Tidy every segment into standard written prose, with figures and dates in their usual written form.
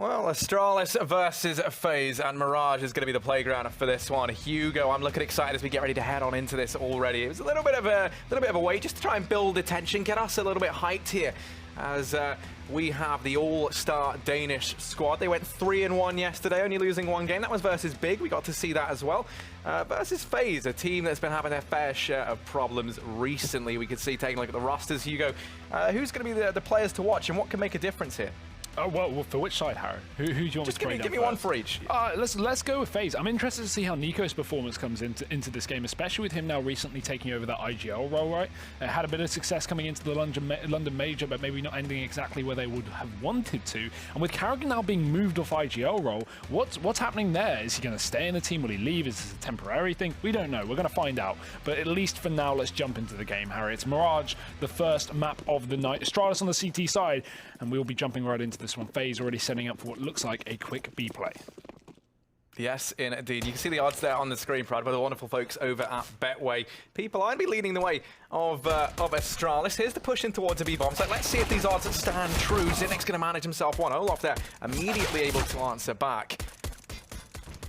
Well, Astralis versus FaZe, and Mirage is going to be the playground for this one. Hugo, I'm looking excited as we get ready to head on into this already. It was a little bit of a wait just to try and build attention, get us a little bit hyped here, as we have the all-star Danish squad. They went 3-1 yesterday, only losing one game. That was versus Big. We got to see that as well. Versus FaZe, a team that's been having their fair share of problems recently. We could see, taking a look at the rosters, Hugo, who's going to be the players to watch and what can make a difference here? Oh, well, for which side, Harry? Who do you want Just me to give me one for each. Let's go with FaZe. I'm interested to see how Nico's performance comes into this game, especially with him now recently taking over that IGL role, right? Had a bit of success coming into the London Major, but maybe not ending exactly where they would have wanted to. And with Karrigan now being moved off IGL role, what's happening there? Is he going to stay in the team? Will he leave? Is this a temporary thing? We don't know. We're going to find out. But at least for now, let's jump into the game, Harry. It's Mirage, the first map of the night. Astralis on the CT side, and we'll be jumping right into this one. FaZe already setting up for what looks like a quick B play. Yes, indeed. You can see the odds there on the screen, Pride, by the wonderful folks over at Betway. People, I'd be leading the way of Astralis. Here's the push in towards a B-bomb. So let's see if these odds stand true. Zinnik's going to manage himself one. Olaf there, immediately able to answer back.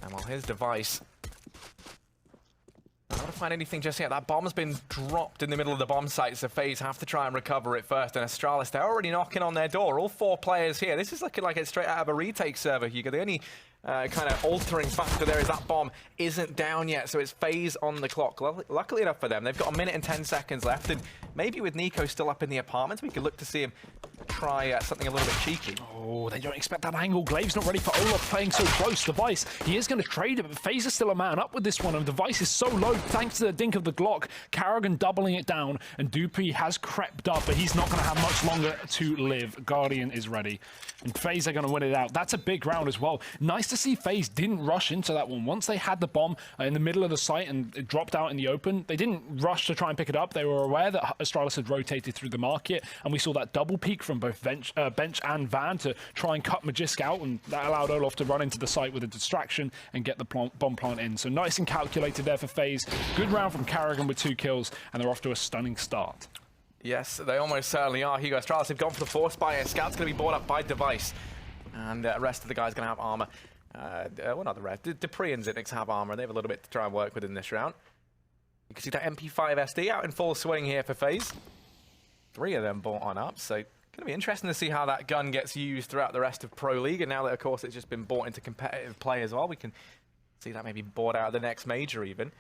And well, here's Device. I don't find anything just yet. That bomb's been dropped in the middle of the bomb site, so FaZe have to try and recover it first. And Astralis, they're already knocking on their door. All four players here. This is looking like it's straight out of a retake server, Hugo. The only kind of altering factor there is that bomb isn't down yet, so it's FaZe on the clock. Luckily enough for them, they've got 1 minute and 10 seconds left, and maybe with Nico still up in the apartments, we could look to see him try something a little bit cheeky. Oh, they don't expect that angle. Glaive's not ready for Olaf playing so close. Device, he is going to trade it, but FaZe is still a man up with this one, and Device is so low thanks to the dink of the Glock. Karrigan doubling it down, and Dupree has crept up, but he's not going to have much longer to live. Guardian is ready, and FaZe are going to win it out. That's a big round as well. Nice to see FaZe didn't rush into that one. Once they had the bomb in the middle of the site and it dropped out in the open, they didn't rush to try and pick it up. They were aware that Astralis had rotated through the market, and we saw that double peek from both Bench and Van to try and cut Magisk out, and that allowed Olaf to run into the site with a distraction and get the bomb plant in. So nice and calculated there for FaZe. Good round from Karrigan with 2 kills, and they're off to a stunning start. Yes, they almost certainly are. Hugo, Astralis have gone for the force buy. Scout's going to be bought up by Device, and the rest of the guys going to have armor. Well, not the rest. Dupree and Zinnik have armor. They have a little bit to try and work with in this round. You can see that MP5 SD out in full swing here for FaZe. 3 of them bought on up, so going to be interesting to see how that gun gets used throughout the rest of Pro League. And now that, of course, it's just been bought into competitive play as well, we can see that maybe bought out of the next major even.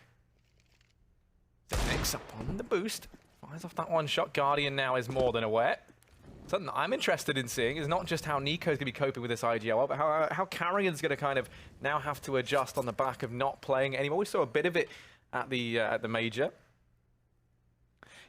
Zinnik's up on the boost. Fires off that one shot. Guardian now is more than aware. Something that I'm interested in seeing is not just how Nico's going to be coping with this IGL, but how Karrigan's going to kind of now have to adjust on the back of not playing anymore. We saw a bit of it at the major.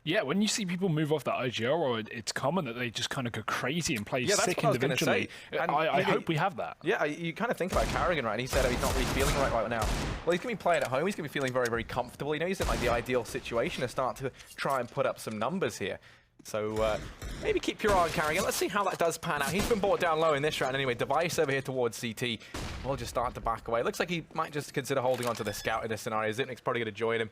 Yeah, when you see people move off that IGL role, it's common that they just kind of go crazy and play sick individually. I hope we have that. Yeah, you kind of think about Karrigan, right? And he said he's not really feeling right now. Well, he's going to be playing at home. He's going to be feeling very, very comfortable. You know, he's in like the ideal situation to start to try and put up some numbers here. So maybe keep your eye on Karrigan. Let's see how that does pan out. He's been brought down low in this round anyway. Device over here towards CT. We'll just start to back away. Looks like he might just consider holding on to the scout in this scenario. Zinnik's probably going to join him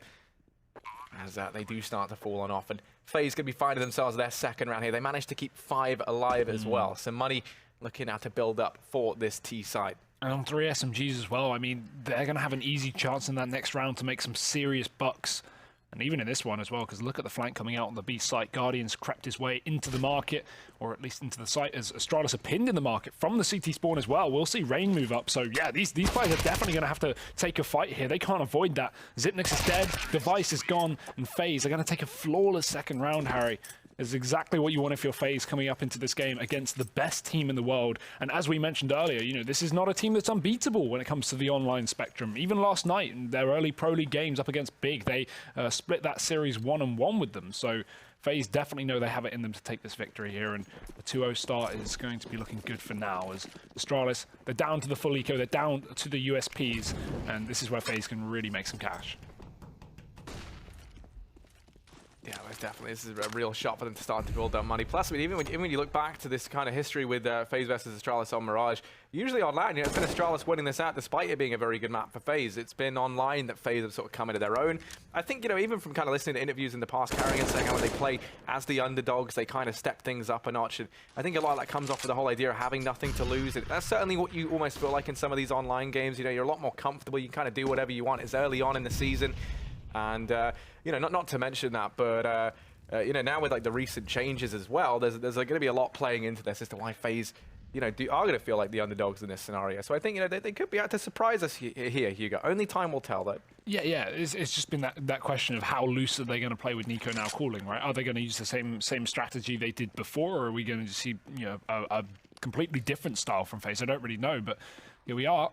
as they do start to fall on off. And FaZe going to be finding themselves their second round here. They managed to keep 5 alive as well. So money looking out to build up for this T side. And on 3 SMGs as well. I mean, they're going to have an easy chance in that next round to make some serious bucks. And even in this one as well, because look at the flank coming out on the B site. Guardian's crept his way into the market, or at least into the site, as Astralis are pinned in the market from the CT spawn as well. We'll see Rain move up. So yeah, these players are definitely going to have to take a fight here. They can't avoid that. Zipnix is dead, Device is gone, and FaZe are going to take a flawless second round, Harry. Is exactly what you want if you're FaZe coming up into this game against the best team in the world. And as we mentioned earlier, you know, this is not a team that's unbeatable when it comes to the online spectrum. Even last night, in their early Pro League games up against Big, they split that series 1-1 with them. So FaZe definitely know they have it in them to take this victory here, and the 2-0 start is going to be looking good for now, as Astralis, they're down to the full eco, they're down to the USPs, and this is where FaZe can really make some cash. Yeah, most definitely. This is a real shot for them to start to build up money. Plus, I mean, even when you look back to this kind of history with FaZe versus Astralis on Mirage, usually online, it's been Astralis winning this out despite it being a very good map for FaZe. It's been online that FaZe have sort of come into their own. I think, even from kind of listening to interviews in the past, Carrigan saying how when they play as the underdogs, they kind of step things up a notch. And I think a lot of that comes off of the whole idea of having nothing to lose. That's certainly what you almost feel like in some of these online games. You're a lot more comfortable. You can kind of do whatever you want. It's early on in the season. And, not to mention that, but... now with the recent changes as well, there's going to be a lot playing into this as to why FaZe, are going to feel like the underdogs in this scenario. So I think they could be out to surprise us here, Hugo. Only time will tell, though. Yeah. It's just been that question of how loose are they going to play with Nico now calling, right? Are they going to use the same strategy they did before, or are we going to see a completely different style from FaZe? I don't really know, but here we are.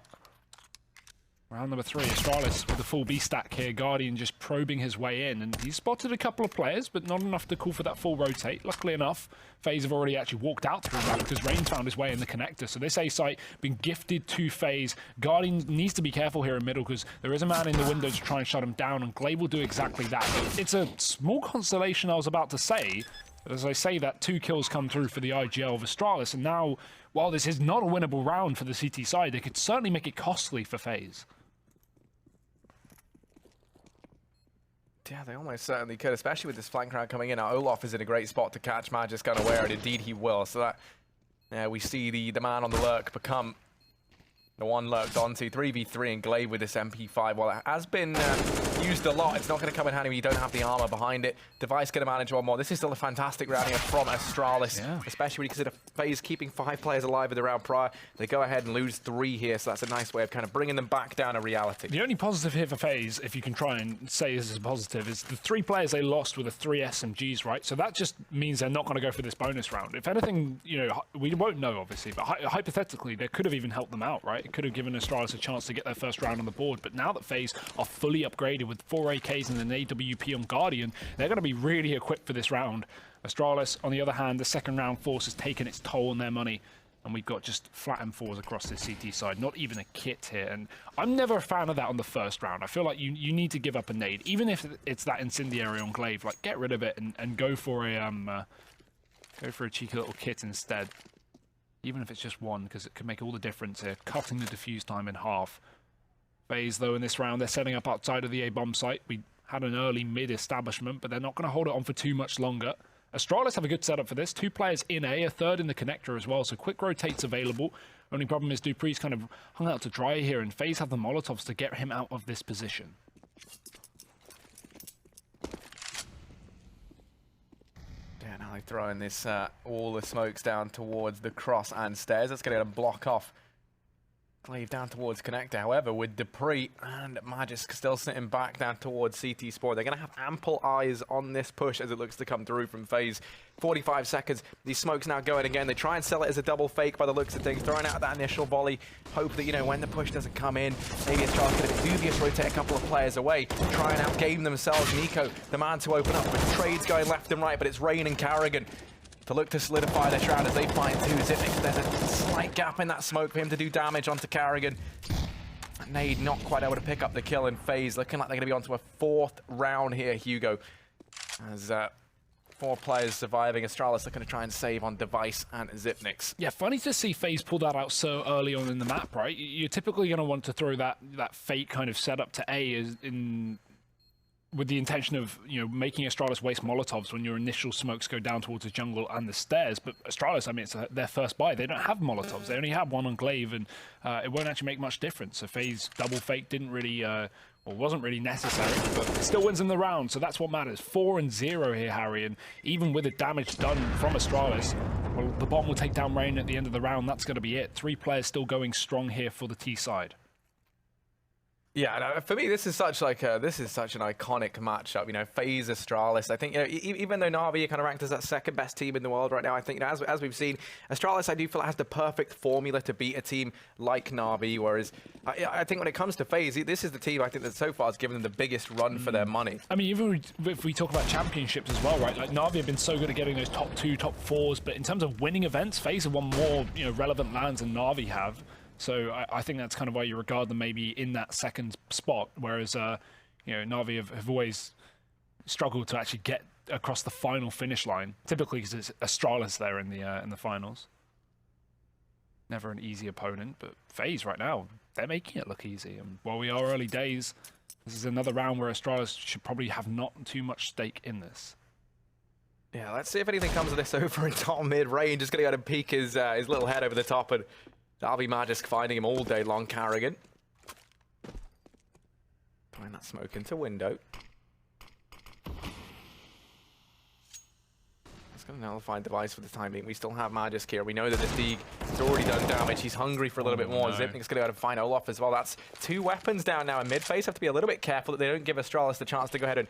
Round number 3, Astralis with the full B stack here. Guardian just probing his way in, and he's spotted a couple of players, but not enough to call for that full rotate. Luckily enough, FaZe have already actually walked out through that because Rain found his way in the connector. So this A site been gifted to FaZe. Guardian needs to be careful here in middle because there is a man in the window to try and shut him down, and Glaive will do exactly that. It's a small consolation, I was about to say. As I say that, 2 kills come through for the IGL of Astralis, and now, while this is not a winnable round for the CT side, they could certainly make it costly for FaZe. Yeah, they almost certainly could, especially with this flank round coming in. Now, Olaf is in a great spot to catch Magisk unaware, and indeed he will. So that, we see the man on the lurk become the one lurked onto. 3v3 and Glaive with this MP5. Well, it has been used a lot. It's not going to come in handy when you don't have the armor behind it. Device going to manage one more. This is still a fantastic round here from Astralis, especially when you consider FaZe keeping 5 players alive in the round prior. They go ahead and lose 3 here, so that's a nice way of kind of bringing them back down to reality. The only positive here for FaZe, if you can try and say this is a positive, is the 3 players they lost were the 3 SMGs, right? So that just means they're not going to go for this bonus round. If anything, we won't know, obviously, but hypothetically, they could have even helped them out, right? It could have given Astralis a chance to get their first round on the board, but now that FaZe are fully upgraded with 4 AKs and an AWP on Guardian, they're going to be really equipped for this round. Astralis, on the other hand, the second round force has taken its toll on their money, and we've got just flat M4s across this CT side, not even a kit here, and I'm never a fan of that on the first round. I feel like you need to give up a nade, even if it's that incendiary on Glaive, like get rid of it and go for a cheeky little kit instead. Even if it's just one, because it could make all the difference here, cutting the defuse time in half. FaZe, though, in this round, they're setting up outside of the A bomb site. We had an early mid-establishment, but they're not going to hold it on for too much longer. Astralis have a good setup for this. 2 players in A, a third in the connector as well, so quick rotates available. Only problem is Dupree's kind of hung out to dry here, and FaZe have the Molotovs to get him out of this position. Yeah, now they're throwing this, all the smokes down towards the cross and stairs. That's going to block off Glaive down towards connector. However, with Dupree and Magisk still sitting back down towards CT Sport, they're going to have ample eyes on this push as it looks to come through from FaZe. 45 seconds. These smokes now going again. They try and sell it as a double fake by the looks of things, throwing out that initial volley. Hope that, when the push doesn't come in, maybe Astralis going to be dubious, rotate a couple of players away, try and outgame themselves. Nico, the man to open up, with trades going left and right, but it's Rain and Carrigan to look to solidify their shroud as they find 2 Zipniks. There's a slight gap in that smoke for him to do damage onto Carrigan. Nade not quite able to pick up the kill in FaZe, looking like they're going to be onto a 4th round here, Hugo. As 4 players surviving. Astralis looking to try and save on Device and Zipniks. Yeah, funny to see FaZe pull that out so early on in the map, right? You're typically going to want to throw that fake kind of setup to A with the intention of, making Astralis waste Molotovs when your initial smokes go down towards the jungle and the stairs. But Astralis, I mean, it's their first buy. They don't have Molotovs. They only have one on Glaive, and it won't actually make much difference. So FaZe double fake didn't really, wasn't really necessary, but it still wins in the round, so that's what matters. 4-0 here, Harry, and even with the damage done from Astralis, well, the bomb will take down Rain at the end of the round. That's going to be it. 3 players still going strong here for the T side. Yeah, no, for me, this is such an iconic matchup. FaZe, Astralis. I think even though Na'Vi are kind of ranked as that 2nd best team in the world right now, I think as we've seen, Astralis, I do feel has the perfect formula to beat a team like Na'Vi. Whereas I think when it comes to FaZe, this is the team I think that so far has given them the biggest run for their money. I mean, even if we talk about championships as well, right? Like Na'Vi have been so good at getting those top 2, top 4s, but in terms of winning events, FaZe have won more relevant lands than Na'Vi have. So I think that's kind of why you regard them maybe in that 2nd spot, whereas Na'Vi have always struggled to actually get across the final finish line. Typically, because it's Astralis there in the finals. Never an easy opponent, but FaZe right now, they're making it look easy. And while we are early days, this is another round where Astralis should probably have not too much stake in this. Yeah, let's see if anything comes of this over in top mid-range. Just going to go and peek his little head over the top, and that'll be Magisk finding him all day long, Carrigan. Throwing that smoke into window. It's going to nullify device for the time being. We still have Magisk here. We know that this Deeg has already done damage. He's hungry for a little bit more. No. Zipnik's going to go and find Olaf as well. That's 2 weapons down now in mid-phase. Have to be a little bit careful that they don't give Astralis the chance to go ahead and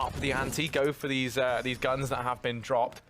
up the ante, go for these guns that have been dropped.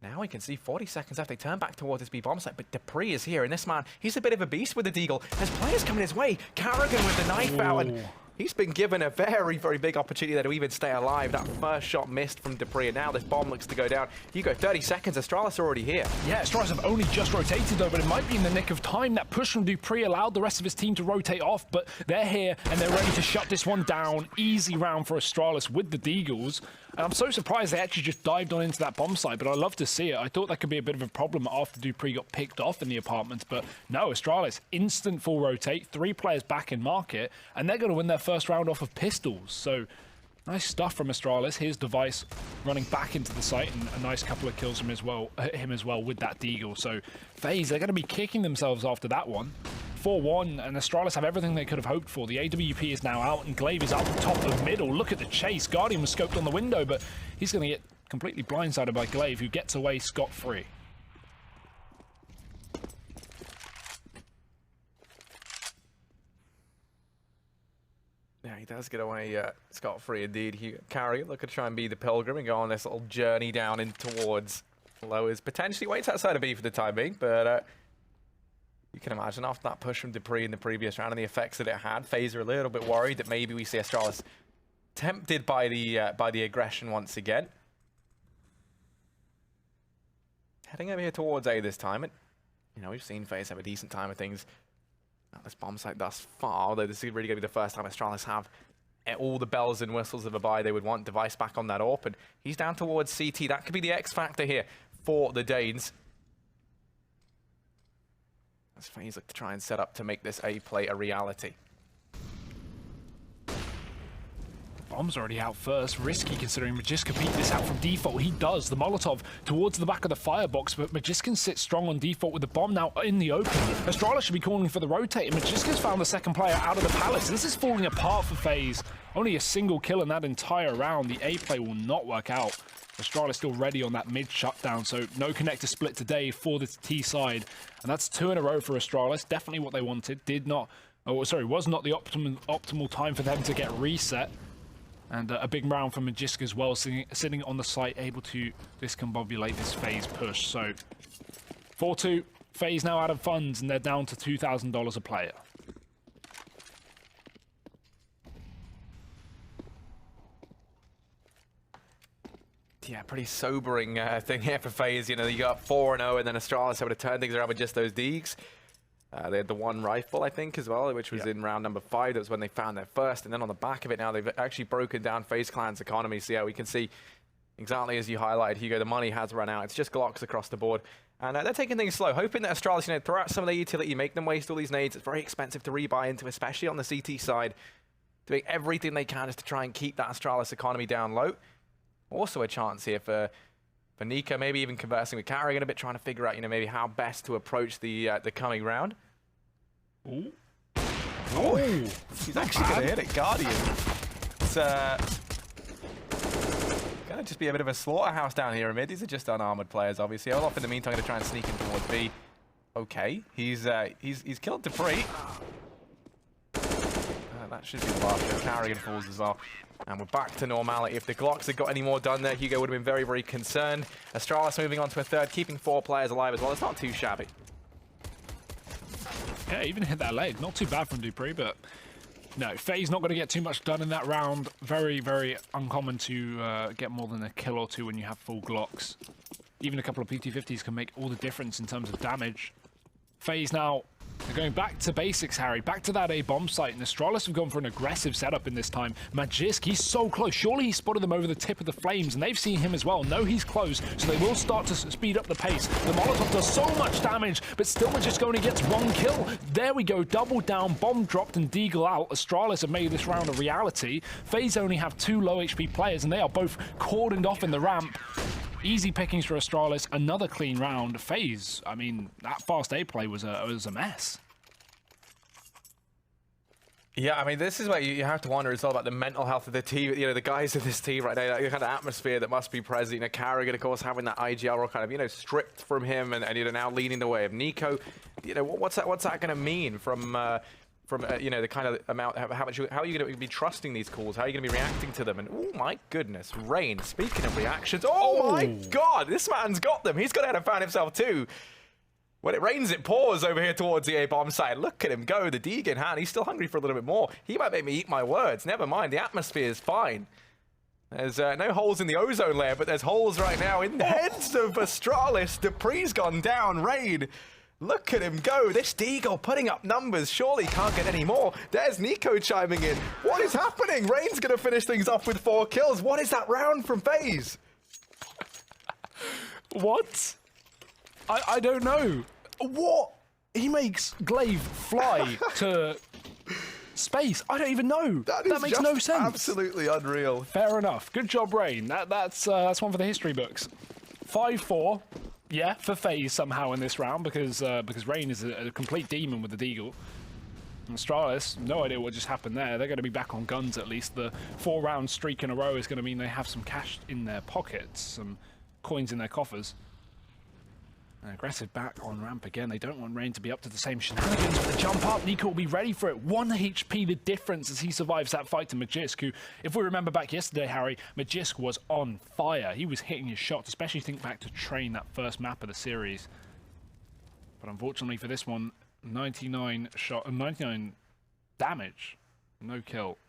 Now we can see 40 seconds left. They turn back towards this B bomb site, but Dupree is here, and this man, he's a bit of a beast with the Deagle. There's players coming his way. Carrigan with the knife out, and he's been given a very, very big opportunity there to even stay alive. That first shot missed from Dupree, and now this bomb looks to go down. You go 30 seconds, Astralis are already here. Yeah, Astralis have only just rotated though, but it might be in the nick of time. That push from Dupree allowed the rest of his team to rotate off, but they're here and they're ready to shut this one down. Easy round for Astralis with the Deagles. And I'm so surprised they actually just dived on into that bomb site, but I love to see it. I thought that could be a bit of a problem after Dupree got picked off in the apartments, but no, Astralis, instant full rotate, 3 players back in market, and they're going to win their first round off of pistols. So nice stuff from Astralis. Here's Device running back into the site, and a nice couple of kills from him as well with that Deagle. So FaZe, they're going to be kicking themselves after that one. 4-1, and Astralis have everything they could have hoped for. The AWP is now out, and Glaive is up top of middle. Look at the chase. Guardian was scoped on the window, but he's going to get completely blindsided by Glaive, who gets away scot-free. Yeah, he does get away scot-free indeed. Carrigan look to try and be the Pilgrim and go on this little journey down in towards lowers. Potentially waits outside of B for the time being, but you can imagine after that push from Dupree in the previous round and the effects that it had, FaZe are a little bit worried that maybe we see Astralis tempted by the aggression once again. Heading over here towards A this time, and you know, we've seen FaZe have a decent time of things at this bomb site thus far, although this is really going to be the first time Astralis have all the bells and whistles of a buy they would want. Device back on that AWP, and he's down towards CT. That could be the X factor here for the Danes. As FaZe look to try and set up to make this A play a reality. Bomb's already out first. Risky considering Magisk could beat this out from default. He does. The Molotov towards the back of the firebox, but Magisk can sit strong on default with the bomb now in the open. Astralis should be calling for the rotate, and Magisk has found the second player out of the palace. This is falling apart for FaZe. Only a single kill in that entire round. The A play will not work out. Astralis still ready on that mid shutdown, so no connector split today for the T side. And that's 2 in a row for Astralis. Definitely what they wanted. Was not the optimal time for them to get reset. And a big round from Magisk as well, sitting on the site, able to discombobulate this FaZe push. So 4-2, FaZe now out of funds, and they're down to $2,000 a player. Yeah, pretty sobering thing here for FaZe. You know, you got 4-0, and then Astralis able to turn things around with just those Deegs. They had the 1 rifle, I think, as well, which was in round number 5. That was when they found their first. And then on the back of it now, they've actually broken down FaZe Clan's economy. So yeah, we can see exactly as you highlighted, Hugo, the money has run out. It's just Glocks across the board. And they're taking things slow, hoping that Astralis, you know, throw out some of their utility, make them waste all these nades. It's very expensive to rebuy into, especially on the CT side. Doing everything they can just to try and keep that Astralis economy down low. Also a chance here for Nico, maybe even conversing with Carrigan a bit, trying to figure out, you know, maybe how best to approach the coming round. Ooh. Oh, he's actually going to hit it. Guardian. It's going to just be a bit of a slaughterhouse down here amid. These are just unarmored players, obviously. Olaf, in the meantime, going to try and sneak in towards B. Okay, he's killed Dupree. That should be the last shot. Carrigan falls as well. And we're back to normality. If the Glocks had got any more done there, Hugo would have been very, very concerned. Astralis moving on to a third, keeping 4 players alive as well. It's not too shabby. Yeah, even hit that leg. Not too bad from Dupree, but no, FaZe not going to get too much done in that round. Very, very uncommon to get more than a kill or 2 when you have full Glocks. Even a couple of PT-50s can make all the difference in terms of damage. FaZe now They're going back to basics, Harry. Back to that A bomb site. And Astralis have gone for an aggressive setup in this time. Magisk, he's so close. Surely he spotted them over the tip of the flames, and they've seen him as well. Know he's close, so they will start to speed up the pace. The Molotov does so much damage, but still Magisk only gets 1 kill. There we go. Double down, bomb dropped, and Deagle out. Astralis have made this round a reality. FaZe only have 2 low HP players, and they are both cordoned off in the ramp. Easy pickings for Astralis, another clean round. FaZe, I mean, that fast A play was a mess. Yeah, I mean, this is where you have to wonder as well about the mental health of the team, you know, the guys of this team right now, the kind of atmosphere that must be present. You know, Carrigan, of course, having that IGL role kind of, you know, stripped from him and you know, now leading the way of Nico. You know, what's that going to mean from you know, the kind of amount, how are you going to be trusting these calls? How are you going to be reacting to them? And oh my goodness, Rain, speaking of reactions, oh my God, this man's got them. He's got to have found himself too. When it rains, it pours over here towards the A-bomb side. Look at him go, the Deg in hand. He's still hungry for a little bit more. He might make me eat my words. Never mind, the atmosphere is fine. There's no holes in the ozone layer, but there's holes right now in the heads of Astralis. Dupree's gone down, Rain. Look at him go. This Deagle putting up numbers. Surely can't get any more. There's Nico chiming in. What is happening? Rain's going to finish things off with 4 kills. What is that round from FaZe? What? I don't know. What? He makes Glaive fly to space. I don't even know. That makes no sense. Absolutely unreal. Fair enough. Good job, Rain. That's one for the history books. 5-4. Yeah, for FaZe somehow in this round because Rain is a complete demon with the Deagle. And Astralis, no idea what just happened there. They're going to be back on guns at least. The 4-round streak in a row is going to mean they have some cash in their pockets, some coins in their coffers. An aggressive back on ramp again. They don't want Rain to be up to the same shenanigans. But the jump up, Nico will be ready for it. 1 HP the difference as he survives that fight to Magisk, who, if we remember back yesterday, Harry, Magisk was on fire. He was hitting his shots, especially think back to Train, that first map of the series. But unfortunately for this one, 99 damage, no kill.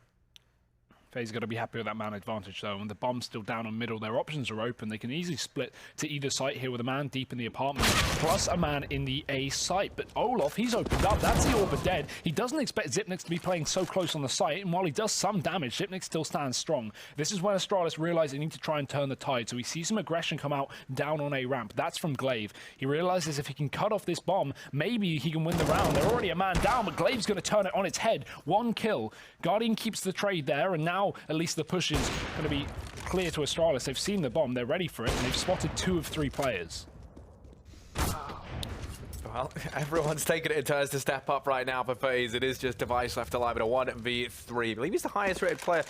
FaZe got to be happy with that man advantage though, and the bomb's still down on middle. Their options are open. They can easily split to either site here with a man deep in the apartment, plus a man in the A site. But Olaf, he's opened up. That's the Orba dead. He doesn't expect Xyp9x to be playing so close on the site, and while he does some damage, Xyp9x still stands strong. This is when Astralis realize they need to try and turn the tide, so we see some aggression come out down on A ramp. That's from Glaive. He realizes if he can cut off this bomb, maybe he can win the round. They're already a man down, but Glaive's going to turn it on its head. 1 kill. Guardian keeps the trade there, and now at least the push is going to be clear to Astralis. They've seen the bomb, they're ready for it, and they've spotted 2 of 3 players. Well, everyone's taking it in turns to step up right now for FaZe. It is just Device left alive at a 1v3. I believe he's the highest rated player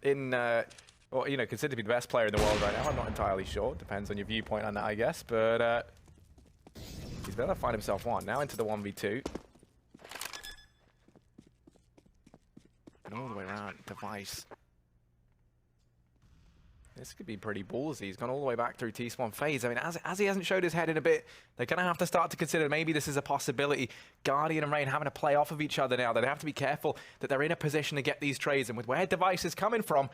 in, or, you know, considered to be the best player in the world right now. I'm not entirely sure. Depends on your viewpoint on that, I guess. But he's better find himself one. Now into the 1v2. And all the way around, Device. This could be pretty ballsy. He's gone all the way back through T-Spawn FaZe. I mean, as he hasn't showed his head in a bit, they're going to have to start to consider maybe this is a possibility. Guardian and Rain having to play off of each other now. They have to be careful that they're in a position to get these trades. And with where Device is coming from,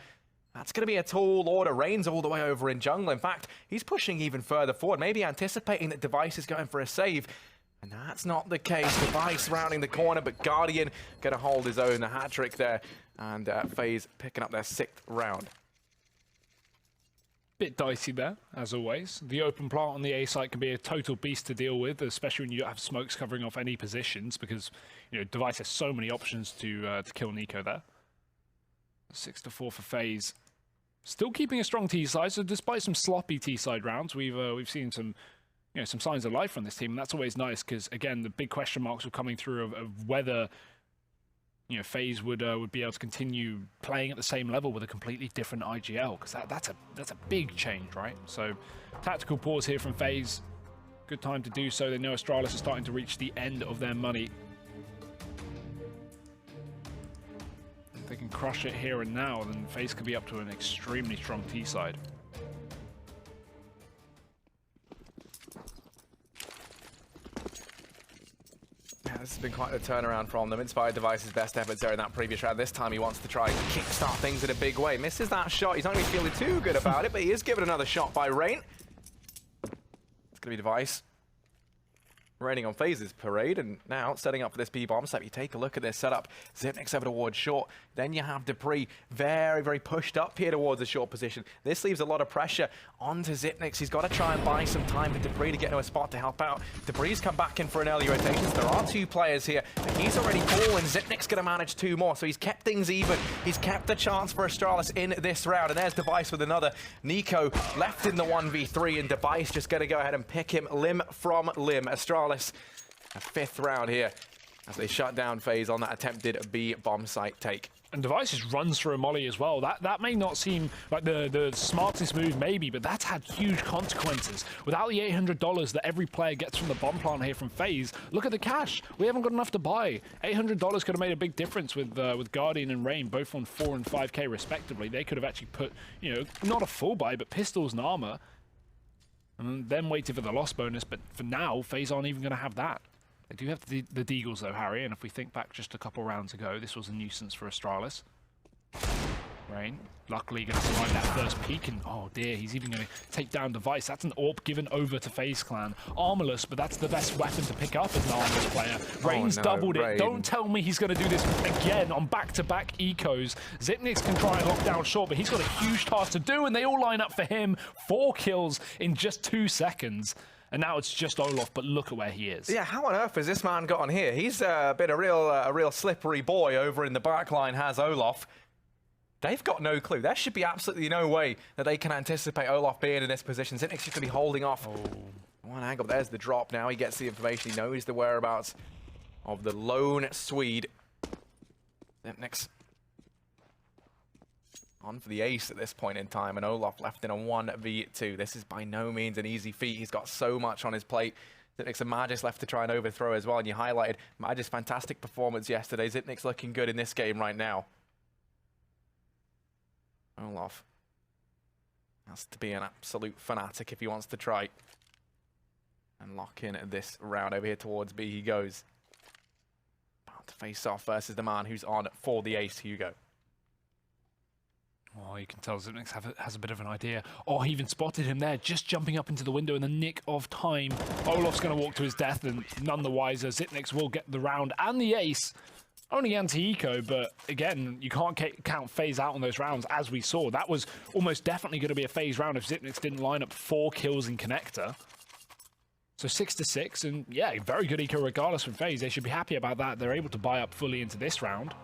that's going to be a tall order. Rain's all the way over in jungle. In fact, he's pushing even further forward, maybe anticipating that Device is going for a save. And that's not the case. Device rounding the corner, but Guardian going to hold his own. The hat-trick there. And FaZe picking up their 6th round. Bit dicey there, as always. The open plant on the A site can be a total beast to deal with, especially when you have smokes covering off any positions, because, you know, Device has so many options to kill Nico there. 6-4 for FaZe. Still keeping a strong T side, so despite some sloppy T side rounds, we've seen some, you know, some signs of life from this team, and that's always nice because, again, the big question marks were coming through of whether, you know, FaZe would be able to continue playing at the same level with a completely different IGL, because that's a big change, right? So, tactical pause here from FaZe. Good time to do so. They know Astralis is starting to reach the end of their money. If they can crush it here and now, then FaZe could be up to an extremely strong T side. This has been quite a turnaround from them. Inspired Device's best efforts there in that previous round. This time he wants to try and kickstart things in a big way. Misses that shot. He's not really feeling too good about it, but he is given another shot by Rain. It's going to be Device. raining on FaZe's parade, and now setting up for this B-bomb site. You take a look at this setup. Xyp9x over towards short. Then you have Dupree very, very pushed up here towards the short position. This leaves a lot of pressure onto Xyp9x. He's got to try and buy some time for Dupree to get to a spot to help out. Dupree's come back in for an early rotation. So there are 2 players here, and he's already fallen. Xyp9x going to manage 2 more, so he's kept things even. He's kept the chance for Astralis in this round, and there's Device with another. Nico left in the 1v3, and Device just going to go ahead and pick him limb from limb. Astralis, a 5th round here as they shut down FaZe on that attempted B-bomb site take. And Device just runs through a molly as well. That may not seem like the smartest move, maybe, but that's had huge consequences. Without the $800 that every player gets from the bomb plant here from FaZe, look at the cash. We haven't got enough to buy. $800 could have made a big difference with Guardian and Rain, both on 4 and 5k respectively. They could have actually put, you know, not a full buy, but pistols and armor, and then waited for the loss bonus. But for now, FaZe aren't even going to have that. They do have the Deagles though, Harry, and if we think back just a couple rounds ago, this was a nuisance for Astralis. Rain, luckily going to survive that first peek, and oh dear, he's even going to take down Device. That's an AWP given over to FaZe Clan. Armorless, but that's the best weapon to pick up as an armorless player. Rain's doubled it. Don't tell me he's going to do this again on back-to-back ecos. Xyp9x can try and lock down short, but he's got a huge task to do, and they all line up for him. 4 kills in just 2 seconds. And now it's just Olof, but look at where he is. Yeah, how on earth has this man got on here? He's been a real slippery boy over in the backline, has Olof. They've got no clue. There should be absolutely no way that they can anticipate Olof being in this position. Xyp9x is going to be holding off. One angle, there's the drop now. He gets the information. He knows the whereabouts of the lone Swede. Xyp9x on for the ace at this point in time, and Olof left in a 1v2. This is by no means an easy feat. He's got so much on his plate. Xyp9x and Magis left to try and overthrow as well, and you highlighted Magis' fantastic performance yesterday. Xyp9x looking good in this game right now. Olof has to be an absolute fanatic if he wants to try and lock in this round. Over here towards B he goes. About to face off versus the man who's on for the ace, Hugo. Oh, you can tell Xyp9x has a bit of an idea. Oh, he even spotted him there, just jumping up into the window in the nick of time. Olof's going to walk to his death, and none the wiser. Xyp9x will get the round and the ace. Only anti-eco, but again, you can't count FaZe out on those rounds, as we saw. That was almost definitely going to be a FaZe round if Xyp9x didn't line up 4 kills in connector. So 6-6, and yeah, very good eco regardless from FaZe. They should be happy about that. They're able to buy up fully into this round.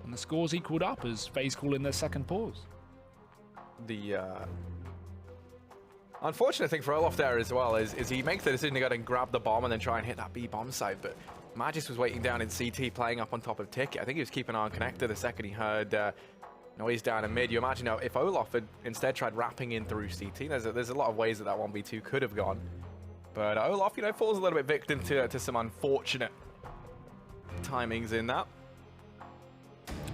And the scores equaled up as FaZe call in their second pause. The unfortunate thing for Olof there as well is he makes the decision to go and grab the bomb and then try and hit that B-bomb site, but Magis was waiting down in CT, playing up on top of Ticket. I think he was keeping an eye on connector the second he heard noise down in mid. You imagine now if Olof had instead tried wrapping in through CT, there's a lot of ways that 1v2 could have gone. But Olof, you know, falls a little bit victim to some unfortunate timings in that.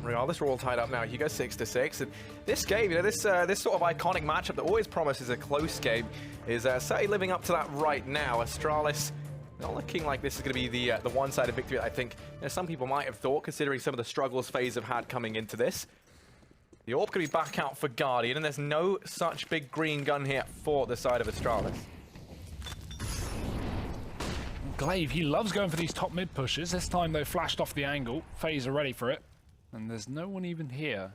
Regardless, we're all tied up now. Hugo 6-6, and this game, you know, this sort of iconic matchup that always promises a close game is certainly living up to that right now. Astralis not looking like this is going to be the one-sided victory that I think, you know, some people might have thought, considering some of the struggles FaZe have had coming into this. The AWP going to be back out for Guardian, and there's no such big green gun here for the side of Astralis. Glaive, he loves going for these top mid pushes. This time, though, flashed off the angle. FaZe are ready for it. And there's no one even here.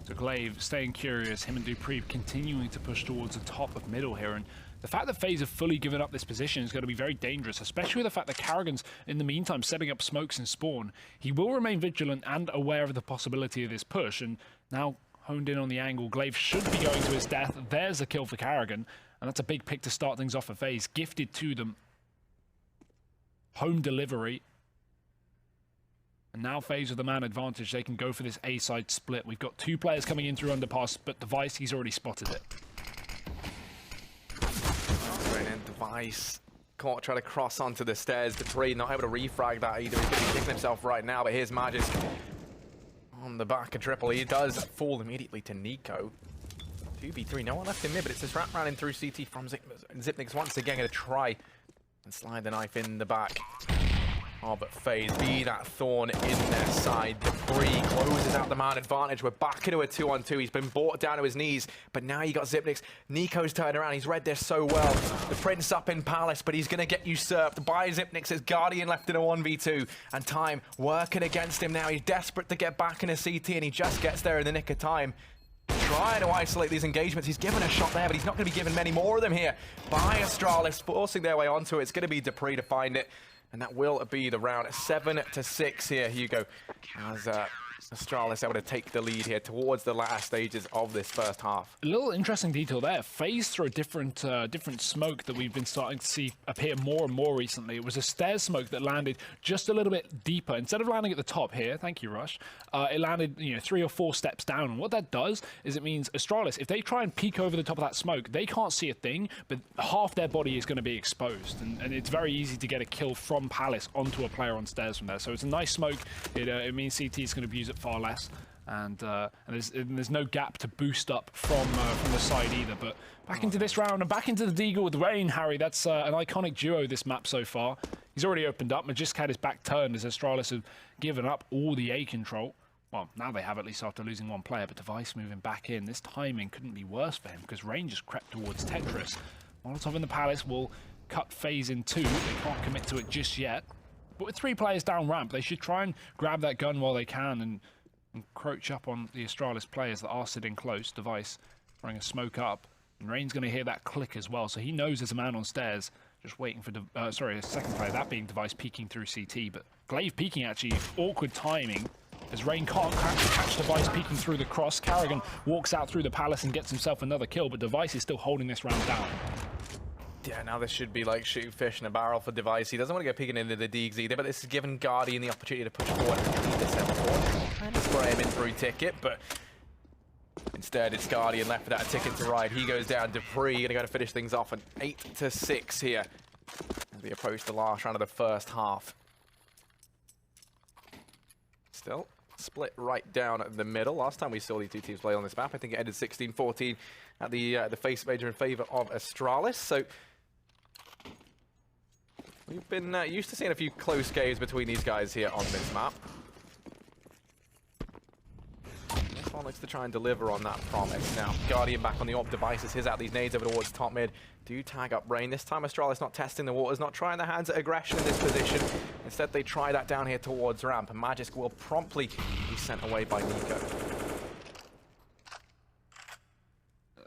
So Glaive staying curious, him and Dupree continuing to push towards the top of middle here. And the fact that FaZe have fully given up this position is going to be very dangerous, especially with the fact that Karrigan's, in the meantime, setting up smokes in spawn. He will remain vigilant and aware of the possibility of this push. And now, honed in on the angle, Glaive should be going to his death. There's a kill for Karrigan. And that's a big pick to start things off for FaZe. Gifted to them. Home delivery. And now FaZe with the man advantage, they can go for this A-side split. We've got 2 players coming in through underpass, but Device, he's already spotted it. Right in, Device caught, try to cross onto the stairs. Dupree not able to refrag that either. He's going to be kicking himself right now, but here's Magis on the back of triple. He does fall immediately to Nico. 2v3, no one left in mid, but it's this wrap round in through CT from Xyp9x once again going to try and slide the knife in the back. Oh, but FaZe be that thorn in their side. Debris closes out the man advantage. We're back into a 2-on-2. He's been brought down to his knees, but now you got Xyp9x. Nico's turned around. He's read this so well. The Prince up in Palace, but he's going to get usurped by Xyp9x. His Guardian left in a 1v2, and time working against him now. He's desperate to get back in a CT, and he just gets there in the nick of time. Trying to isolate these engagements. He's given a shot there, but he's not going to be given many more of them here by Astralis, forcing their way onto it. It's going to be Dupree to find it. And that will be the round. 7-6 here, Hugo, as Astralis able to take the lead here towards the last stages of this first half. A little interesting detail there. FaZe throw different smoke that we've been starting to see appear more and more recently. It was a stairs smoke that landed just a little bit deeper. Instead of landing at the top here, thank you, Rush, it landed 3 or 4 steps down. And what that does is it means Astralis, if they try and peek over the top of that smoke, they can't see a thing, but half their body is going to be exposed. And it's very easy to get a kill from Palace onto a player on stairs from there. So it's a nice smoke. It means CT is going to abuse it far less, and there's no gap to boost up from the side either. But back into this round and back into the Deagle with Rain, Harry. That's an iconic duo this map so far. He's already opened up. Magisk had his back turned as Astralis have given up all the A control. Well, now they have, at least after losing one player, but Device moving back in. This timing couldn't be worse for him because Rain just crept towards Tetris. Molotov in the Palace will cut FaZe in 2. They can't commit to it just yet. But with 3 players down ramp, they should try and grab that gun while they can and encroach up on the Astralis players that are sitting close. Device throwing a smoke up. And Rain's going to hear that click as well, so he knows there's a man on stairs just waiting for, a second player, that being Device peeking through CT. But Glaive peeking actually, awkward timing, as Rain can't catch Device peeking through the cross. Carrigan walks out through the Palace and gets himself another kill, but Device is still holding this round down. Yeah, now this should be like shooting fish in a barrel for Device. He doesn't want to go peeking into the Deegs either, but this is giving Guardian the opportunity to push forward and retrieve the 7-4. Trying to spray him in through ticket, but instead it's Guardian left without a ticket to ride. He goes down. Dupree going to go to finish things off, and 8-6 here as we approach the last round of the first half. Still split right down the middle. Last time we saw these two teams play on this map, I think it ended 16-14 at the FaZe major in favor of Astralis. So we've been used to seeing a few close games between these guys here on this map. This one looks to try and deliver on that promise. Now, Guardian back on the AWP devices. Here's out these nades over towards top mid. Do tag up Rain. This time Astralis not testing the waters, not trying their hands at aggression in this position. Instead, they try that down here towards ramp, and Magisk will promptly be sent away by Nico.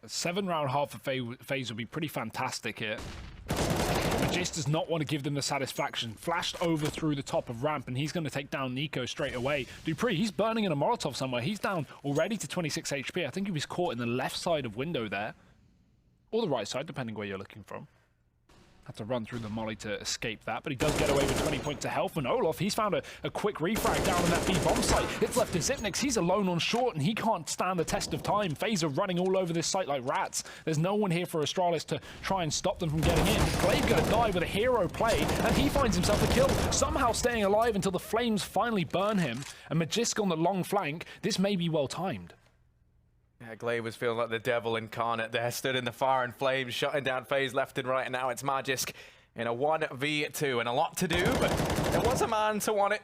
A 7-round half for FaZe would be pretty fantastic here. Magisk does not want to give them the satisfaction. Flashed over through the top of ramp, and he's going to take down Nico straight away. Dupree, he's burning in a Molotov somewhere. He's down already to 26 HP. I think he was caught in the left side of window there. Or the right side, depending where you're looking from. Had to run through the molly to escape that, but he does get away with 20 points of health. And Olof, he's found a quick refrag down on that B-bomb site. It's left to Xyp9x. He's alone on short, and he can't stand the test of time. FaZe are running all over this site like rats. There's no one here for Astralis to try and stop them from getting in. Glaive gonna die with a hero play, and he finds himself a kill, somehow staying alive until the flames finally burn him. And Magisk on the long flank. This may be well timed. Yeah, Glaive was feeling like the devil incarnate there, stood in the fire and flames, shutting down FaZe left and right, and now it's Magisk in a 1v2, and a lot to do, but there was a man to want it.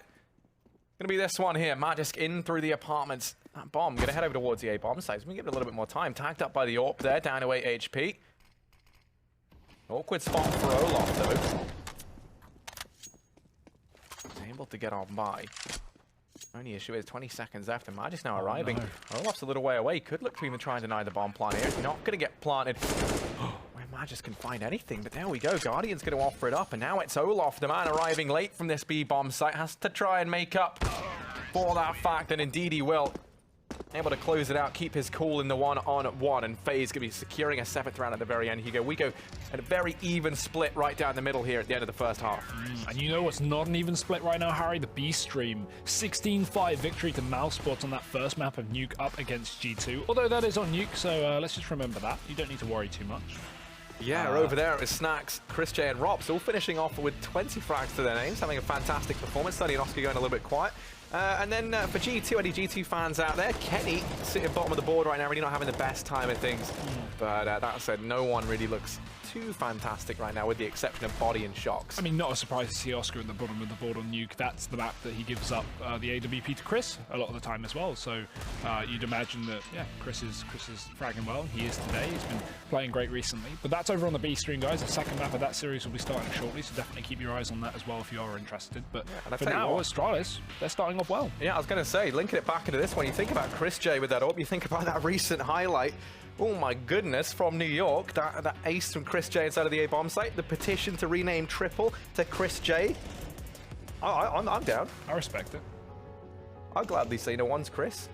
Gonna be this one here. Magisk in through the apartments. That bomb gonna head over towards the A bomb site. So we can give it a little bit more time. Tagged up by the AWP there, down to 8 HP. Awkward spot for Olof though. Able to get on by. Only issue is 20 seconds left, and Magisk now arriving. No. Olof's a little way away. Could look to even try and deny the bomb plant here. It's not going to get planted where Magisk can find anything, but there we go. Guardian's going to offer it up, and now it's Olof, the man arriving late from this B-bomb site, has to try and make up for that fact, and indeed he will. Able to close it out, keep his cool in the 1-on-1, and FaZe going to be securing a 7th round at the very end. We go at a very even split right down the middle here at the end of the first half. And you know what's not an even split right now, Harry? The B stream. 16-5 victory to Mousesports on that first map of Nuke up against G2. Although that is on Nuke, so let's just remember that. You don't need to worry too much. Yeah, over there it was Snacks, Chris J and Rops all finishing off with 20 frags to their names, having a fantastic performance. Sunny and Oscar going a little bit quiet. And then for G2, any G2 fans out there, Kenny sitting bottom of the board right now, really not having the best time of things. But that said, no one really looks too fantastic right now, with the exception of Body and Shocks. I mean, not a surprise to see Oscar at the bottom of the board on Nuke. That's the map that he gives up the AWP to Chris a lot of the time as well. So you'd imagine that, yeah, Chris is fragging well. He is today. He's been playing great recently. But that's over on the B stream, guys. The second map of that series will be starting shortly, so definitely keep your eyes on that as well if you are interested. But for now, Astralis, they're starting off well. Yeah, I was going to say, linking it back into this one, you think about Chris J with that up, you think about that recent highlight. Oh my goodness, from New York, that ace from Chris J inside of the A-bomb site, the petition to rename Triple to Chris J. I'm down. I respect it. I'll gladly say no one's Chris.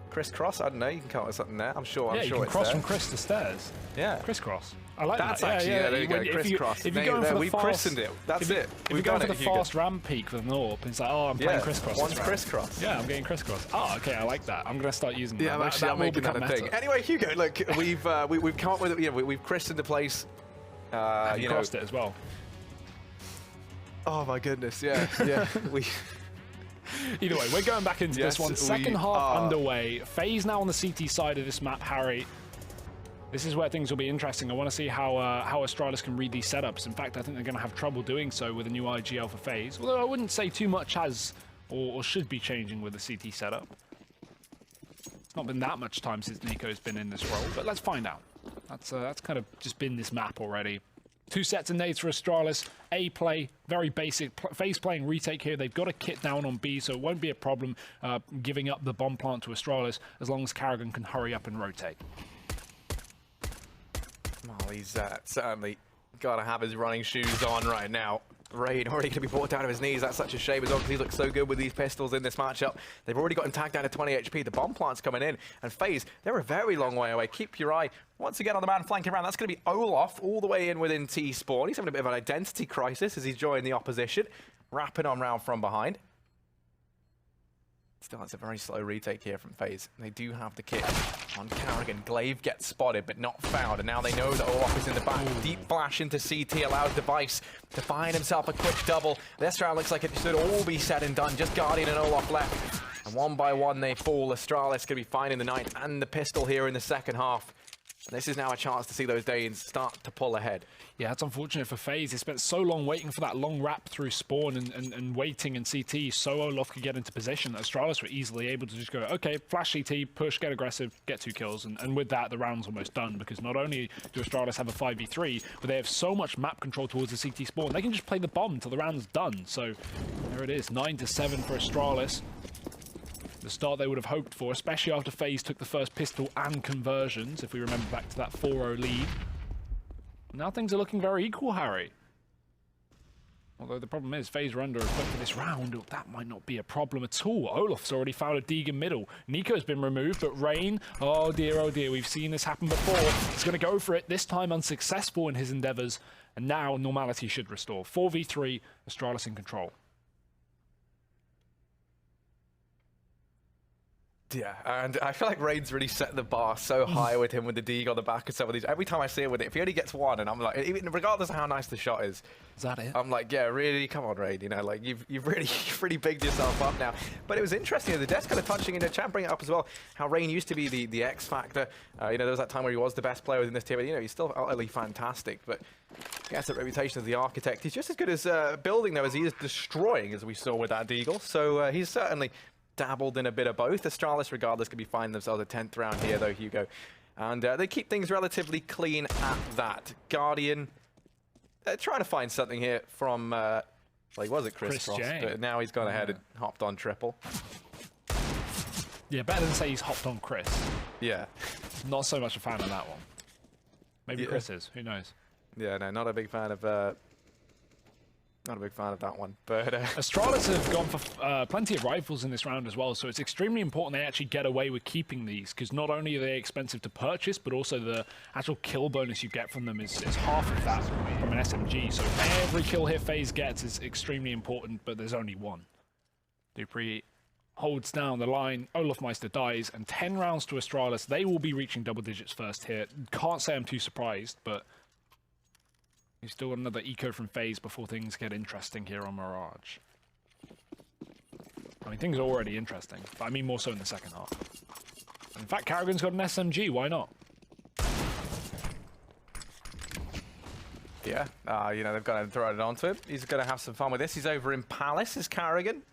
Chris Cross, I don't know, you can come up with something there. I'm sure you can it's cross there. from Chris to stairs. Yeah. Crisscross. I like That's that. actually, yeah, there you go, crisscross. If you're going for the we've christened it. That's it. If you're going for the fast ramp peak with an AWP, it's like, oh, I'm playing crisscross. One's crisscross. Yeah, I'm getting crisscross. Oh, okay, I like that. I'm going to start using that. Yeah, actually, I'm making that a thing. Anyway, Hugo, look, we've come up with it. You know, we've christened the place. You crossed it as well. Oh my goodness, yeah, yeah. Either way, we're going back into this one. Second half underway. FaZe now on the CT side of this map, Harry. This is where things will be interesting. I want to see how Astralis can read these setups. In fact, I think they're going to have trouble doing so with a new IGL for FaZe. Although I wouldn't say too much has or should be changing with the CT setup. It's not been that much time since Nico's been in this role, but let's find out. That's kind of just been this map already. 2 sets of nades for Astralis. A play, very basic. FaZe playing retake here. They've got a kit down on B, so it won't be a problem giving up the bomb plant to Astralis as long as Karrigan can hurry up and rotate. Well, he's certainly got to have his running shoes on right now. Raid already going to be brought down to his knees. That's such a shame as well, because he looks so good with these pistols in this matchup. They've already got him tagged down to 20 HP. The bomb plant's coming in, and FaZe, they're a very long way away. Keep your eye once again on the man flanking around. That's going to be Olaf all the way in within T-spawn. He's having a bit of an identity crisis as he's joined the opposition, wrapping on round from behind. Still, that's a very slow retake here from FaZe. They do have the kit on Karrigan. Glaive gets spotted, but not found. And now they know that Olaf is in the back. Deep flash into CT allows Device to find himself a quick double. This round looks like it should all be said and done. Just Guardian and Olaf left. And one by one, they fall. Astralis going to be finding the knight and the pistol here in the second half. This is now a chance to see those Danes start to pull ahead. Yeah, it's unfortunate for FaZe. They spent so long waiting for that long wrap through spawn and waiting in CT so Olaf could get into position. Astralis were easily able to just go, okay, flash CT, push, get aggressive, get 2 kills. And with that, the round's almost done, because not only do Astralis have a 5v3, but they have so much map control towards the CT spawn, they can just play the bomb until the round's done. So there it is, 9-7 for Astralis. The start they would have hoped for, especially after FaZe took the first pistol and conversions, if we remember back to that 4-0 lead. Now things are looking very equal, Harry. Although the problem is, FaZe are under-equipped for this round. That might not be a problem at all. Olaf's already found a Deeg in middle. Nico's been removed, but Rain, oh dear, we've seen this happen before. He's going to go for it, this time unsuccessful in his endeavors. And now normality should restore. 4v3, Astralis in control. Yeah, and I feel like Raid's really set the bar so high with him with the Deeg on the back and some of these. Every time I see him with it, if he only gets one, and I'm like, even regardless of how nice the shot is that it? I'm like, yeah, really, come on, Raid. You know, like you've really bigged yourself up now. But it was interesting. The desk kind of touching into chat, bring it up as well. How Rain used to be the X factor. You know, there was that time where he was the best player within this team. But, you know, he's still utterly fantastic. But he has that reputation as the architect. He's just as good as building though as he is destroying, as we saw with that Deagle. So he's certainly dabbled in a bit of both. Astralis, regardless, could be finding themselves a 10th round here, though, Hugo. And they keep things relatively clean at that. Guardian, trying to find something here from, well, he was at Chris Cross, but now he's gone ahead and hopped on triple. Yeah, better than say he's hopped on Chris. Yeah. Not so much a fan of that one. Maybe Chris is, who knows? Yeah, no, not a big fan of not a big fan of that one, but Astralis have gone for plenty of rifles in this round as well, so it's extremely important they actually get away with keeping these, because not only are they expensive to purchase, but also the actual kill bonus you get from them is half of that from an SMG. So every kill here FaZe gets is extremely important, but there's only one. Dupree holds down the line, Olafmeister dies, and 10 rounds to Astralis. They will be reaching double digits first here. Can't say I'm too surprised, but we've still got another eco from FaZe before things get interesting here on Mirage. I mean, things are already interesting, but I mean more so in the second half. In fact, Carrigan's got an SMG, why not? Yeah, you know, they've got to throw it onto him. He's going to have some fun with this. He's over in Palace, is Carrigan.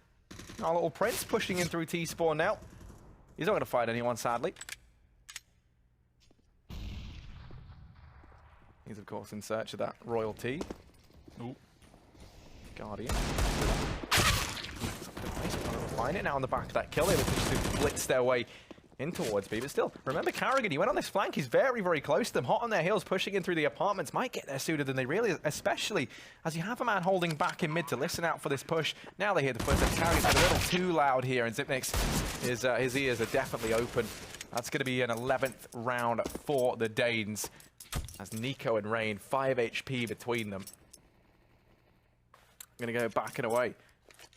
Our little prince pushing in through T-spawn now. He's not going to fight anyone, sadly. He's, of course, in search of that royalty. Ooh. Guardian. Find it now on the back of that kill. They look to blitz their way in towards B, but still, remember Carrigan, he went on this flank. He's very, very close to them, hot on their heels, pushing in through the apartments. Might get there sooner than they realize, especially as you have a man holding back in mid to listen out for this push. Now they hear the footsteps. Carrigan's a little too loud here, and Zipnik's, his ears are definitely open. That's going to be an 11th round for the Danes, as Nico and Rain, 5 HP between them. I'm going to go back and away.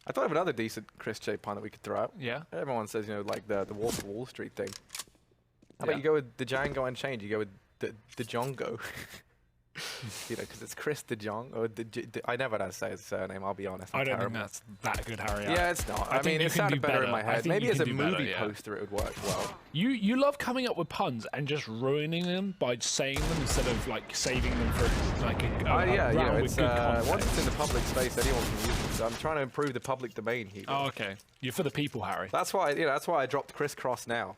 I thought of another decent Chris J pun that we could throw out. Yeah. Everyone says, you know, like the Wolf of Wall Street thing. How about you go with the Django Unchained? You go with the Django. You know, because it's Chris DeJong. Or I never know how to say his surname, I'll be honest. I don't think that's that good, Harry. Yeah, it's not. I mean, it sounded better in my head. Maybe as a movie poster it would work well. You love coming up with puns and just ruining them by saying them instead of like saving them for like a yeah, you know, with good context. once it's in the public space, anyone can use it. So I'm trying to improve the public domain here. Oh, okay. You're for the people, Harry. That's why, you know, that's why I dropped crisscross now.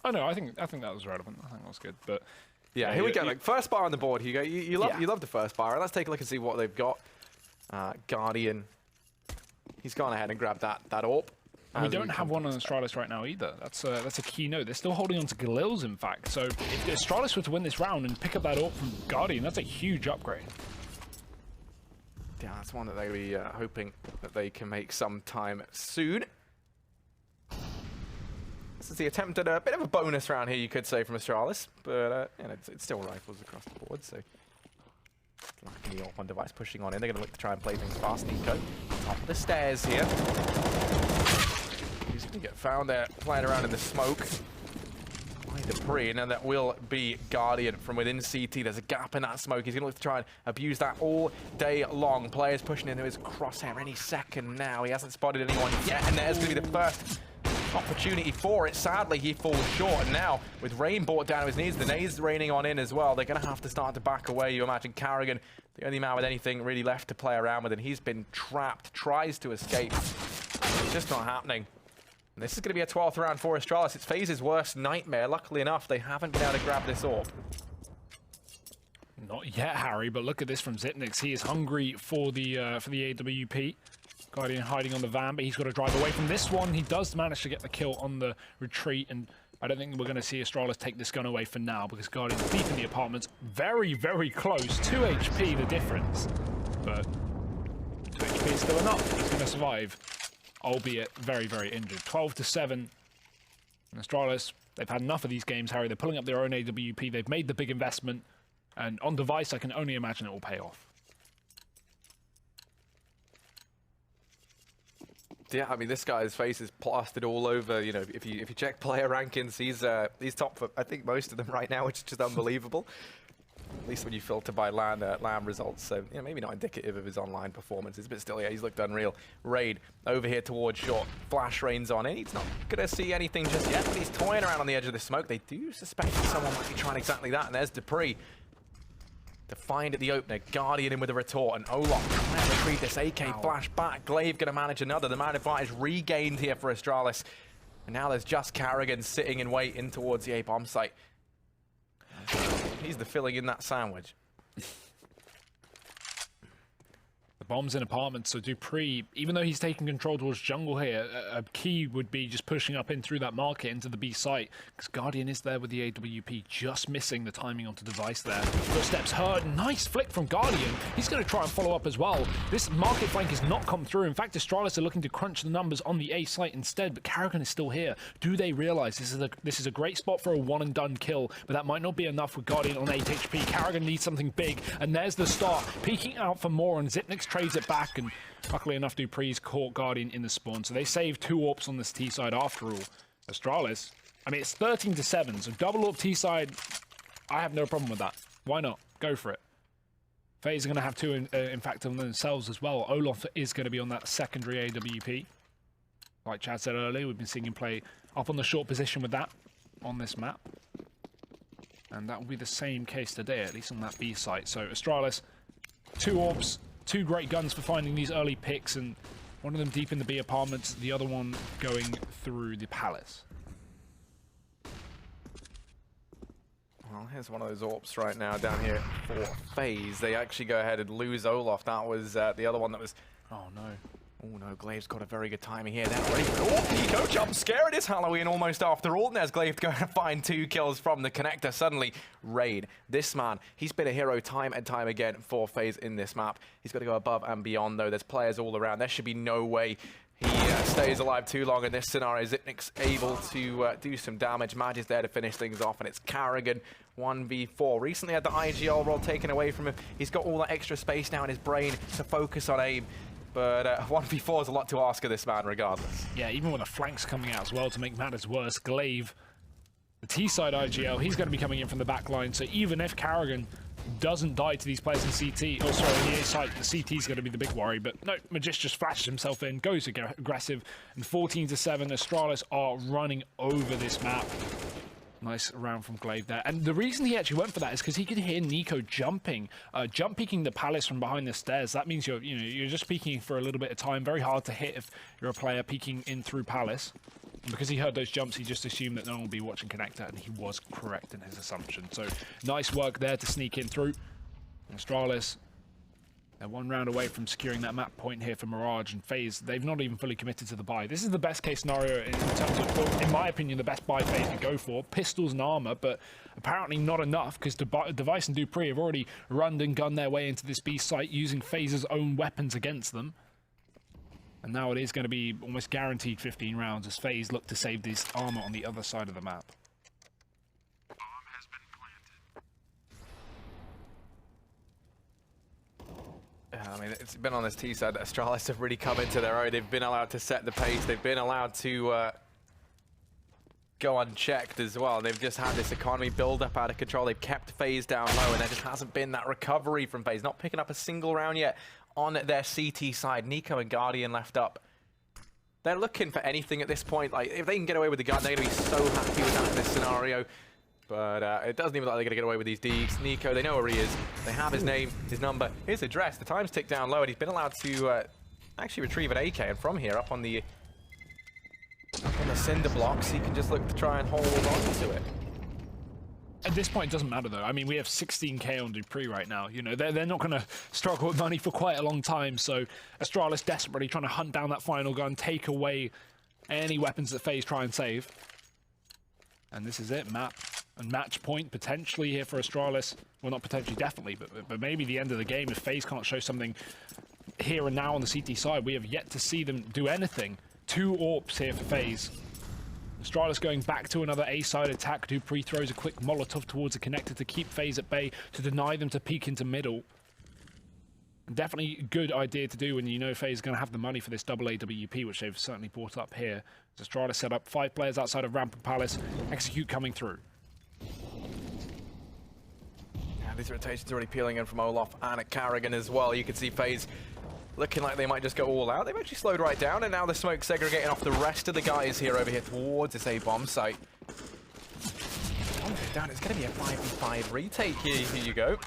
Oh no, I think that was relevant. I think that was good, but. Yeah, here we go. Like first bar on the board, Hugo. You love the first bar. Let's take a look and see what they've got. Guardian. He's gone ahead and grabbed that AWP. And we don't have one on Astralis right now either. That's a key note. They're still holding on to Galil's, in fact. So if Astralis were to win this round and pick up that AWP from Guardian, that's a huge upgrade. Yeah, that's one that they'll be hoping that they can make sometime soon. This is the attempt at a bit of a bonus round here, you could say, from Astralis, but you know, it's still rifles across the board, so lacking the AWP device pushing on in. They're going to look to try and play things fast. Nico, top of the stairs here. He's going to get found there, playing around in the smoke. By Dupree, and then that will be Guardian from within CT. There's a gap in that smoke. He's going to look to try and abuse that all day long. Players pushing into his crosshair any second now. He hasn't spotted anyone yet, and there's going to be the first opportunity for it. Sadly, he falls short, and now with Rain brought down to his knees, the nades raining on in as well, they're going to have to start to back away. You imagine Carrigan, the only man with anything really left to play around with, and he's been trapped, tries to escape. It's just not happening. And this is going to be a 12th round for Astralis. It's FaZe's worst nightmare. Luckily enough, they haven't been able to grab this AWP. Not yet, Harry, but look at this from Zipnix. He is hungry for the AWP. Guardian hiding on the van, but he's got to drive away from this one. He does manage to get the kill on the retreat, and I don't think we're going to see Astralis take this gun away for now, because Guardian's deep in the apartments. Very, very close. 2 HP, the difference. But 2 HP is still enough. He's going to survive, albeit very, very injured. 12-7. And Astralis, they've had enough of these games, Harry. They're pulling up their own AWP. They've made the big investment, and on device, I can only imagine it will pay off. Yeah, I mean, this guy's face is plastered all over. You know, if you check player rankings, he's top for, I think, most of them right now, which is just unbelievable. At least when you filter by LAN results. So, you know, maybe not indicative of his online performances, but still, yeah, he's looked unreal. Raid over here towards short. Flash Rain's on in. He's not going to see anything just yet, but he's toying around on the edge of the smoke. They do suspect that someone might be trying exactly that, and there's Dupree to find at the opener. Guardian in with a retort, and Olaf trying to retrieve this AK flash back. Glaive going to manage another. The man advantage regained here for Astralis. And now there's just Carrigan sitting in wait in towards the A bomb site. He's the filling in that sandwich. The bombs in apartments, so Dupree, even though he's taking control towards jungle here, a key would be just pushing up in through that market into the B site, because Guardian is there with the AWP, just missing the timing onto device there. Footsteps heard, nice flick from Guardian. He's going to try and follow up as well. This market flank has not come through. In fact, Astralis are looking to crunch the numbers on the A site instead, but Carrigan is still here. Do they realize this is a great spot for a one and done kill, but that might not be enough with Guardian on 8 HP. Carrigan needs something big, and there's the start. Peeking out for more, and Zipnix trades it back, and luckily enough, Dupree's caught Guardian in the spawn, so they saved 2 AWPs on this T side after all. Astralis, I mean, it's 13-7, so double AWP T side, I have no problem with that. Why not? Go for it. FaZe are going to have 2 in fact on themselves as well. Olaf is going to be on that secondary AWP. Like Chad said earlier, we've been seeing him play up on the short position with that on this map. And that will be the same case today, at least on that B site. So Astralis, 2 orbs, 2 great guns for finding these early picks, and one of them deep in the B apartments, the other one going through the palace. Well, here's one of those AWPs right now down here for FaZe. They actually go ahead and lose Olaf. That was the other one that was... Oh, no. Oh, no, Glaive's got a very good timing here. They're ready for... Oh, Nico jump scare. It is Halloween almost after all. And there's Glaive going to find 2 kills from the connector. Suddenly, Raid. This man, he's been a hero time and time again for FaZe in this map. He's got to go above and beyond, though. There's players all around. There should be no way he stays alive too long in this scenario. Zipnik's able to do some damage. Match is there to finish things off, and it's Carrigan 1v4. Recently had the IGL role taken away from him. He's got all that extra space now in his brain to focus on aim. But 1v4 is a lot to ask of this man regardless. Yeah, even with the flanks coming out as well to make matters worse. Glaive, the T-side IGL, he's going to be coming in from the back line. So even if Carrigan doesn't die to these players in CT, oh sorry, in the A side, the CT is going to be the big worry. But no, Magist just flashes himself in, goes aggressive, and 14-7, Astralis are running over this map. Nice round from Glaive there. And the reason he actually went for that is because he could hear Nico jumping, jump peeking the palace from behind the stairs. That means you're just peeking for a little bit of time. Very hard to hit if you're a player peeking in through palace. And because he heard those jumps, he just assumed that no one would be watching connector, and he was correct in his assumption. So nice work there to sneak in through. Astralis, they're 1 round away from securing that map point here for Mirage and FaZe. They've not even fully committed to the buy. This is the best case scenario in terms of, well, in my opinion, the best buy FaZe could go for. Pistols and armor, but apparently not enough because Device and Dupree have already run and gunned their way into this B site using FaZe's own weapons against them. And now it is going to be almost guaranteed 15 rounds as FaZe look to save this armor on the other side of the map. I mean, it's been on this T side that Astralis have really come into their own. They've been allowed to set the pace. They've been allowed to go unchecked as well. They've just had this economy build up out of control. They've kept FaZe down low, and there just hasn't been that recovery from FaZe. Not picking up a single round yet on their CT side. Nico and Guardian left up. They're looking for anything at this point. Like, if they can get away with the gun, they're going to be so happy with that in this scenario. But it doesn't even look like they're going to get away with these deeds. Nico, they know where he is. They have his name, his number, his address. The time's ticked down low, and he's been allowed to actually retrieve an AK. And from here, up on the cinder blocks, he can just look to try and hold on to it. At this point, it doesn't matter, though. I mean, we have 16k on Dupree right now. You know, they're not going to struggle with money for quite a long time. So Astralis desperately trying to hunt down that final gun, take away any weapons that FaZe try and save. And this is it, map and match point potentially here for Astralis. Well, not potentially, definitely, but maybe the end of the game if FaZe can't show something here and now on the CT side. We have yet to see them do anything. 2 AWPs here for FaZe. Astralis going back to another A-side attack. Dupree throws a quick Molotov towards the connector to keep FaZe at bay, to deny them to peek into middle. Definitely a good idea to do when you know FaZe is going to have the money for this double AWP, which they've certainly brought up here. Astralis set up 5 players outside of Ramp and Palace. Execute coming through. Yeah, these rotations already peeling in from Olaf and Carrigan as well. You can see FaZe looking like they might just go all out. They've actually slowed right down, and now the smoke segregating off the rest of the guys here over here towards this A-bomb site. Down. It's going to be a 5v5 retake here. Here you go.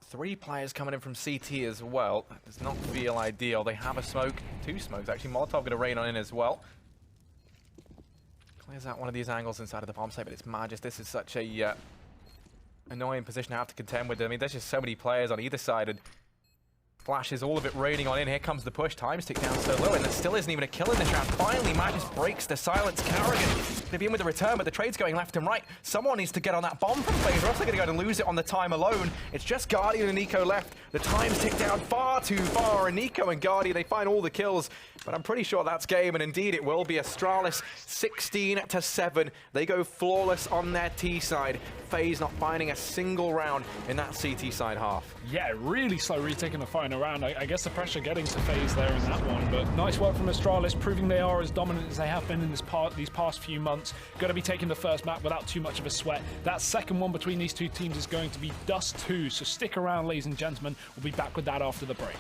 3 players coming in from CT as well. That does not feel ideal. They have a smoke. 2 smokes, actually. Molotov going to rain on in as well. Clears out one of these angles inside of the bomb site, but it's Magist. This is such a annoying position to have to contend with. I mean, there's just so many players on either side, and flashes, all of it raining on in. Here comes the push. Times tick down so low, and there still isn't even a kill in this round. Finally, Magist breaks the silence. Carrigan going to be in with the return, but the trade's going left and right. Someone needs to get on that bomb from FaZe, or else they're going to go and lose it on the time alone. It's just Guardian and Nico left. The times tick down far too far, and Nico and Guardian, they find all the kills, but I'm pretty sure that's game, and indeed it will be. Astralis 16-7. They go flawless on their T side. FaZe not finding a single round in that CT side half. Yeah, really slow retaking the final round. I guess the pressure getting to FaZe there in that one, but nice work from Astralis, proving they are as dominant as they have been in these past few months. Going to be taking the first map without too much of a sweat. That second one between these 2 teams is going to be Dust 2, so stick around, ladies and gentlemen. We'll be back with that after the break.